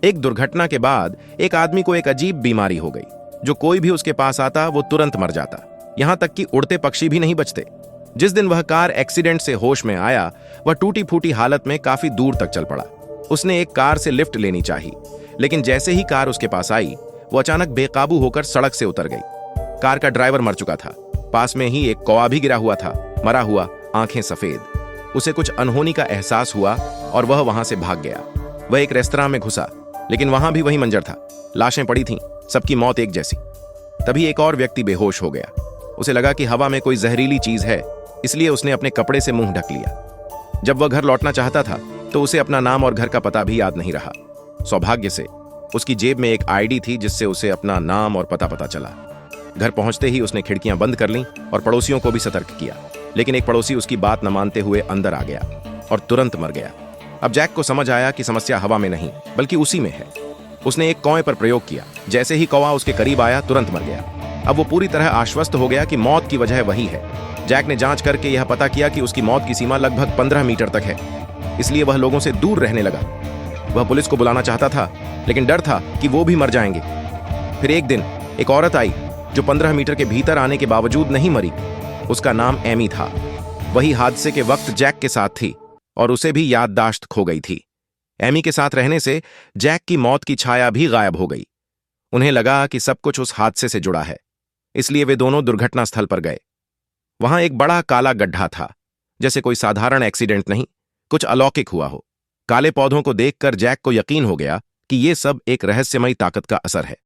एक दुर्घटना के बाद एक आदमी को एक अजीब बीमारी हो गई। जो कोई भी उसके पास आता वो तुरंत मर जाता, यहां तक कि उड़ते पक्षी भी नहीं बचते। जिस दिन वह कार एक्सीडेंट से होश में आया, वह टूटी फूटी हालत में काफी दूर तक चल पड़ा। उसने एक कार से लिफ्ट लेनी चाहिए, लेकिन जैसे ही कार उसके पास आई, वो अचानक बेकाबू होकर सड़क से उतर गई। कार का ड्राइवर मर चुका था। पास में ही एक कौवा भी गिरा हुआ था, मरा हुआ, आंखें सफेद। उसे कुछ अनहोनी का एहसास हुआ और वह वहां से भाग गया। वह एक रेस्तरां में घुसा, लेकिन वहां भी वही मंजर था। लाशें पड़ी थीं, सबकी मौत एक जैसी। तभी एक और व्यक्ति बेहोश हो गया। उसे लगा कि हवा में कोई जहरीली चीज है, इसलिए उसने अपने कपड़े से मुंह ढक लिया। जब वह घर लौटना चाहता था तो उसे अपना नाम और घर का पता भी याद नहीं रहा। सौभाग्य से उसकी जेब में एक आईडी थी, जिससे उसे अपना नाम और पता चला। घर पहुंचते ही उसने खिड़कियां बंद कर लीं और पड़ोसियों को भी सतर्क किया, लेकिन एक पड़ोसी उसकी बात न मानते हुए अंदर आ गया और तुरंत मर गया। अब जैक को समझ आया कि समस्या हवा में नहीं बल्कि उसी में है। उसने एक कौवे पर प्रयोग किया। जैसे ही कौवा उसके करीब आया, तुरंत मर गया। अब वो पूरी तरह आश्वस्त हो गया कि मौत की वजह वही है। जैक ने जांच करके यह पता किया कि उसकी मौत की सीमा लगभग 15 मीटर तक है, इसलिए वह लोगों से दूर रहने लगा। वह पुलिस को बुलाना चाहता था, लेकिन डर था कि वो भी मर जाएंगे। फिर एक दिन एक औरत आई जो 15 मीटर के भीतर आने के बावजूद नहीं मरी। उसका नाम एमी था। वही हादसे के वक्त जैक के साथ थी और उसे भी याददाश्त खो गई थी। एमी के साथ रहने से जैक की मौत की छाया भी गायब हो गई। उन्हें लगा कि सब कुछ उस हादसे से जुड़ा है, इसलिए वे दोनों दुर्घटना स्थल पर गए। वहां एक बड़ा काला गड्ढा था, जैसे कोई साधारण एक्सीडेंट नहीं, कुछ अलौकिक हुआ हो। काले पौधों को देखकर जैक को यकीन हो गया कि ये सब एक रहस्यमयी ताकत का असर है।